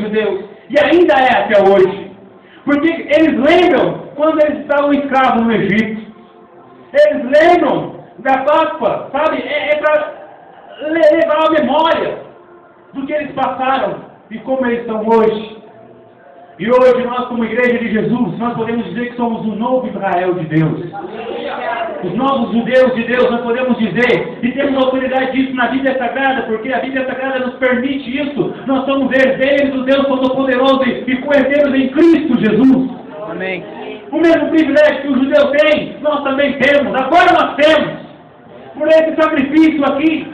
judeus. E ainda é até hoje. Porque eles lembram quando eles estavam escravos no Egito. Eles lembram da Páscoa, sabe? É para levar a memória do que eles passaram e como eles estão hoje. E hoje nós, como Igreja de Jesus, nós podemos dizer que somos o novo Israel de Deus. Os novos judeus de Deus, nós podemos dizer, e temos autoridade disso na Bíblia Sagrada, porque a Bíblia Sagrada nos permite isso. Nós somos herdeiros do Deus Todo-Poderoso e co-herdeiros em Cristo Jesus. Amém. O mesmo privilégio que o judeu tem, nós também temos. Agora nós temos. Por esse sacrifício aqui,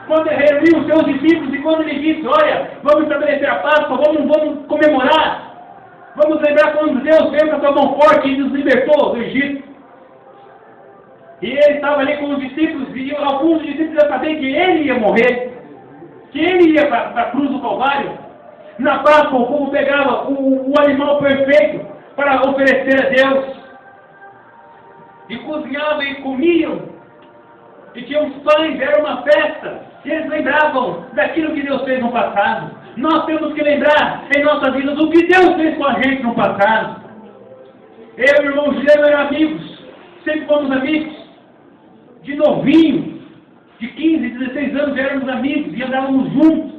quando ele reuniu os seus discípulos e quando ele disse, olha, vamos estabelecer a Páscoa, vamos comemorar. Vamos lembrar quando Deus veio com a sua mão forte e nos libertou do Egito. E ele estava ali com os discípulos, e alguns discípulos já sabiam que ele ia morrer, que ele ia para a cruz do Calvário. Na Páscoa, o povo pegava o animal perfeito para oferecer a Deus. E cozinhavam e comiam. E tinham pães, era uma festa. E eles lembravam daquilo que Deus fez no passado. Nós temos que lembrar em nossa vida do que Deus fez com a gente no passado. Eu e o irmão Juliano eram amigos. Sempre fomos amigos. De novinho, de 15, 16 anos, éramos amigos e andávamos juntos.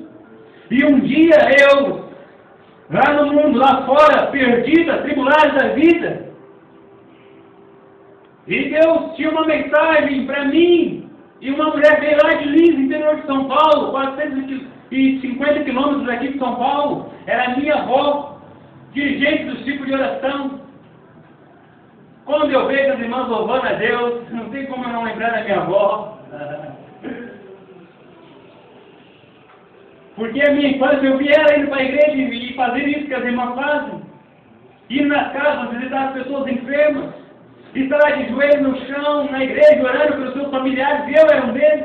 E um dia eu, lá no mundo, lá fora, perdido, atribulado da vida, e Deus tinha uma mensagem para mim, e uma mulher veio lá de Lins, interior de São Paulo, 450 quilômetros daqui de São Paulo, era minha avó, dirigente do ciclo de oração. Quando eu vejo as irmãs louvando a Deus, não tem como eu não lembrar da minha avó. Porque a minha infância, eu vi ela indo para a igreja e fazer isso que as irmãs fazem. Ir nas casas, visitar as pessoas enfermas. Estar lá de joelho no chão, na igreja, orando pelos seus familiares, e eu era um deles.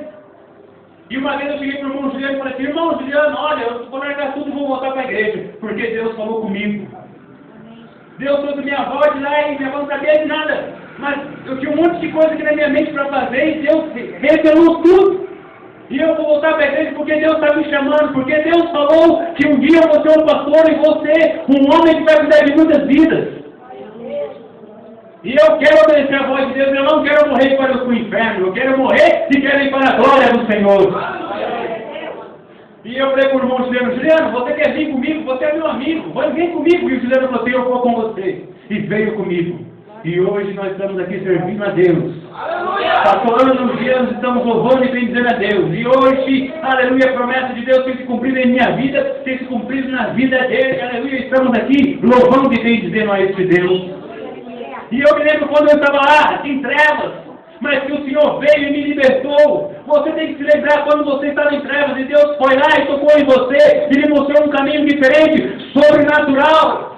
E uma vez eu cheguei para o irmão Juliano e falei assim, irmão Juliano, olha, eu vou largar tudo e vou voltar para a igreja, porque Deus falou comigo. Deus trouxe minha avó de lá e minha avó não sabia de nada. Mas eu tinha um monte de coisa aqui na minha mente para fazer e Deus revelou tudo. E eu vou voltar para a igreja porque Deus está me chamando, porque Deus falou que um dia eu vou ser um pastor e vou ser um homem que vai cuidar de muitas vidas. E eu quero obedecer a voz de Deus, eu não quero morrer para o inferno, eu quero morrer e quero ir para a glória do Senhor. E eu falei para o irmão Juliano, você quer vir comigo? Você é meu amigo, vem comigo. E o Juliano falou assim, eu vou com você. E veio comigo. E hoje nós estamos aqui servindo a Deus. Passou anos e anos, estamos louvando e bendizendo a Deus. E hoje, aleluia, a promessa de Deus tem se cumprido em minha vida, tem se cumprido na vida dele. Aleluia, estamos aqui louvando e bendizendo a esse Deus. E eu me lembro quando eu estava lá, em trevas, mas que o Senhor veio e me libertou. Você tem que se lembrar quando você estava em trevas e Deus foi lá e tocou em você e lhe mostrou um caminho diferente, sobrenatural.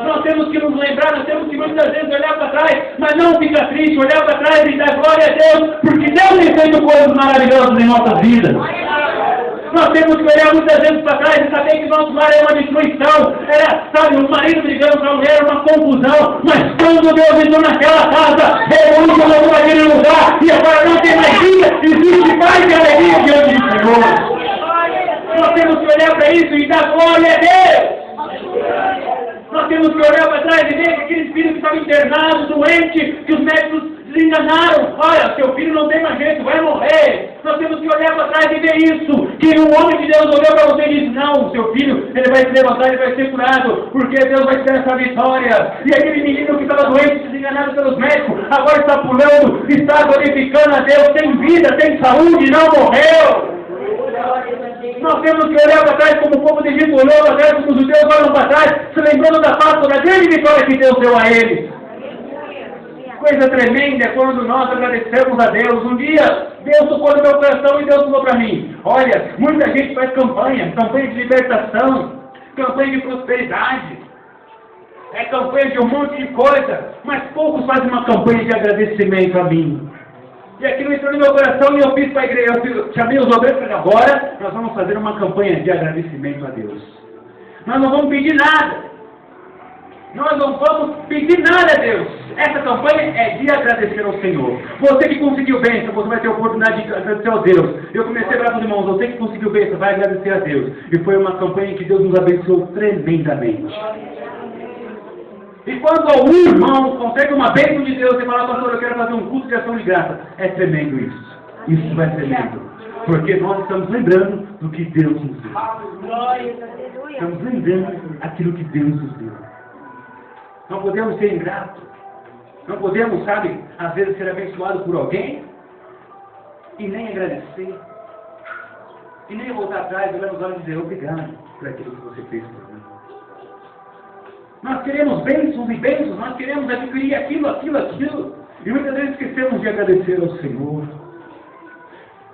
Nós temos que nos lembrar, nós temos que muitas vezes olhar para trás, mas não ficar triste, olhar para trás e dar glória a Deus, porque Deus tem feito coisas maravilhosas em nossas vidas. Nós temos que olhar muitas vezes para trás e saber que nosso lar é uma destruição. Era, sabe, o marido brigando com a mulher, uma confusão. Mas quando Deus entrou naquela casa, Ele nos colocou naquele lugar e agora não tem mais vida, existe paz e alegria diante do Senhor. Nós temos que olhar para isso e dar glória a Deus. Nós temos que olhar para trás e ver que aquele filho que estava internado, doente, que os médicos se enganaram. Olha, seu filho não tem mais jeito, vai morrer. Nós temos que olhar para trás e ver isso. Que o homem de Deus olhou para você e disse, não, seu filho, ele vai se levantar, ele vai ser curado, porque Deus vai ter essa vitória. E aquele menino que estava doente, desenganado pelos médicos, agora está pulando, está glorificando a Deus, tem vida, tem saúde, não morreu. Nós temos que olhar para trás como o povo de Egito olhou para trás, como os judeus olham para trás, se lembrando da Páscoa, da grande vitória que Deus deu a eles. Coisa tremenda é quando nós agradecemos a Deus. Um dia, Deus tocou no meu coração e Deus falou para mim, olha, muita gente faz campanha de libertação, campanha de prosperidade, campanha de um monte de coisa, mas poucos fazem uma campanha de agradecimento a mim. E aquilo entrou no meu coração e eu fiz para a igreja, eu chamei os obreiros e falei, agora nós vamos fazer uma campanha de agradecimento a Deus. Nós não vamos pedir nada. Nós não vamos pedir nada a Deus. Essa campanha é de agradecer ao Senhor. Você que conseguiu bênção, você vai ter a oportunidade de agradecer ao Deus. Eu comecei a falar com os irmãos, você que conseguiu bênção, vai agradecer a Deus. E foi uma campanha que Deus nos abençoou tremendamente. E quando algum irmão consegue uma bênção de Deus e fala, pastor, eu quero fazer um culto de ação de graça, é tremendo isso. Isso vai ser tremendo. Porque nós estamos lembrando do que Deus nos deu. Estamos lembrando aquilo que Deus nos deu. Não podemos ser ingratos. Não podemos, sabe, às vezes ser abençoado por alguém e nem agradecer. E nem voltar atrás, olhar nos olhos e dizer obrigado por aquilo que você fez por mim. Nós queremos bênçãos e bênçãos, nós queremos adquirir aquilo. E muitas vezes esquecemos de agradecer ao Senhor.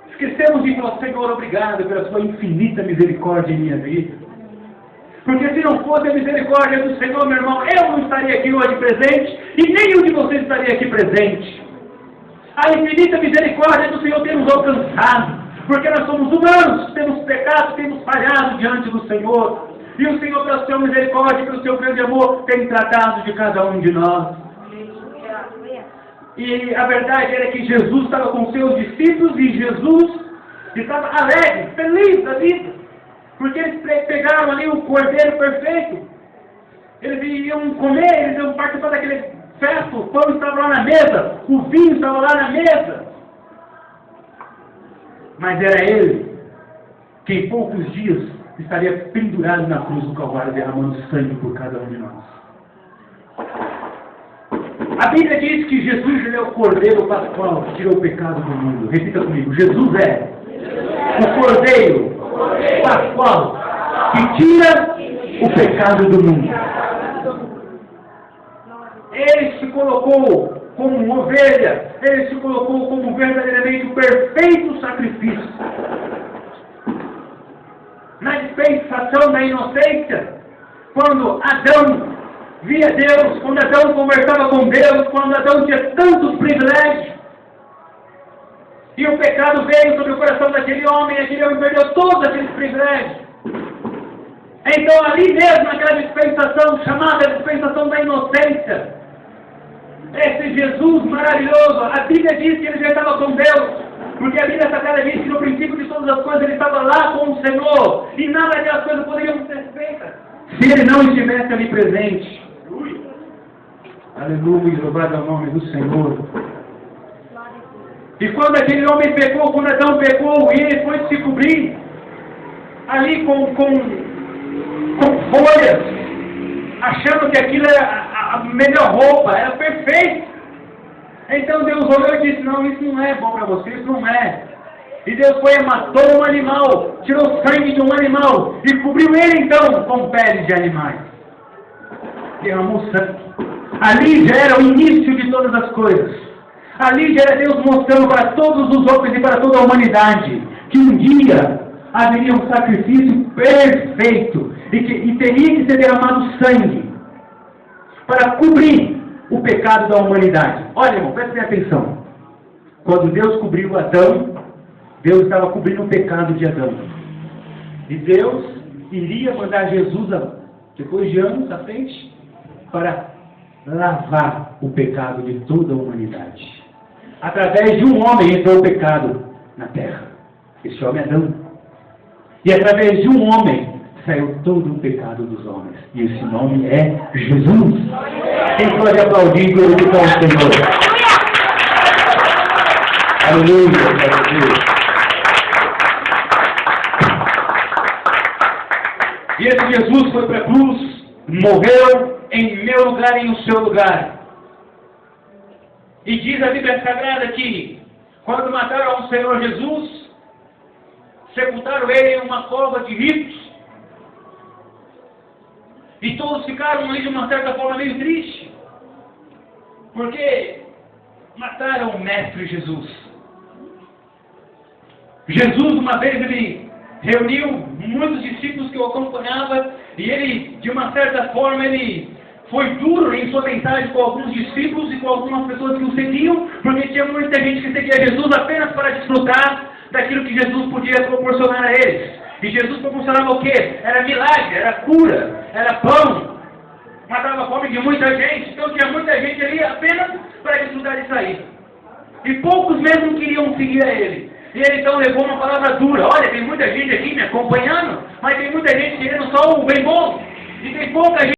Esquecemos de falar, Senhor, obrigado pela sua infinita misericórdia em minha vida. Porque se não fosse a misericórdia do Senhor, meu irmão, eu não estaria aqui hoje presente e nenhum de vocês estaria aqui presente. A infinita misericórdia do Senhor tem nos alcançado. Porque nós somos humanos, temos pecado, temos falhado diante do Senhor. E o Senhor, pela sua misericórdia, pelo seu grande amor, tem tratado de cada um de nós. E a verdade era que Jesus estava com seus discípulos e Jesus estava alegre, feliz da vida. Porque eles pegaram ali o cordeiro perfeito. Eles iam comer, eles iam participar daquele festa, o pão estava lá na mesa, o vinho estava lá na mesa. Mas era ele que em poucos dias estaria pendurado na cruz do Calvário, derramando sangue por cada um de nós. A Bíblia diz que Jesus é o Cordeiro Pascual que tirou o pecado do mundo. Repita comigo, Jesus é o Cordeiro Pascual que tira o pecado do mundo. Ele se colocou como uma ovelha, ele se colocou como verdadeiramente o perfeito sacrifício. Na dispensação da inocência, quando Adão via Deus, quando Adão conversava com Deus, quando Adão tinha tantos privilégios, e o pecado veio sobre o coração daquele homem, e aquele homem perdeu todos aqueles privilégios. Então ali mesmo, naquela dispensação, chamada dispensação da inocência, esse Jesus maravilhoso, a Bíblia diz que ele já estava com Deus, porque a Bíblia Sagrada diz que no princípio de todas as coisas ele estava lá com o Senhor, e nada daquelas coisas poderiam ser feitas se ele não estivesse ali presente. Aleluia, louvado é o nome do Senhor. E quando aquele homem pecou, quando Adão pecou, e ele foi se cobrir ali com folhas, achando que aquilo era a melhor roupa, era perfeito. Então Deus olhou e disse, não, isso não é bom para você, isso não é. E Deus foi e matou um animal, tirou sangue de um animal, e cobriu ele então com peles de animais. Derramou sangue. Ali já era o início de todas as coisas. Ali já era Deus mostrando para todos os homens e para toda a humanidade que um dia haveria um sacrifício perfeito e teria que ser derramado sangue para cobrir o pecado da humanidade. Olha, irmão, preste atenção. Quando Deus cobriu Adão, Deus estava cobrindo o pecado de Adão. E Deus iria mandar Jesus, depois de anos à frente, para lavar o pecado de toda a humanidade. Através de um homem entrou o pecado na terra. Esse homem é Adão. E através de um homem saiu todo o pecado dos homens. E esse nome é Jesus. Quem pode aplaudir e glorificar o Senhor? Aleluia, aleluia. E esse Jesus foi para a cruz, morreu em meu lugar e no seu lugar. E diz a Bíblia Sagrada que, quando mataram o Senhor Jesus, sepultaram ele em uma cova de ritos. E todos ficaram ali de uma certa forma meio tristes. Porque mataram o Mestre Jesus. Jesus, uma vez, ele reuniu muitos discípulos que o acompanhavam. E ele, de uma certa forma, ele foi duro em sua mensagem com alguns discípulos e com algumas pessoas que o seguiam, porque tinha muita gente que seguia Jesus apenas para desfrutar daquilo que Jesus podia proporcionar a eles. E Jesus proporcionava o quê? Era milagre, era cura, era pão. matava a fome de muita gente, então tinha muita gente ali apenas para estudar isso aí. E poucos mesmo queriam seguir a ele. E ele então levou uma palavra dura: olha, tem muita gente aqui me acompanhando, mas tem muita gente querendo só o bem bom, e tem pouca gente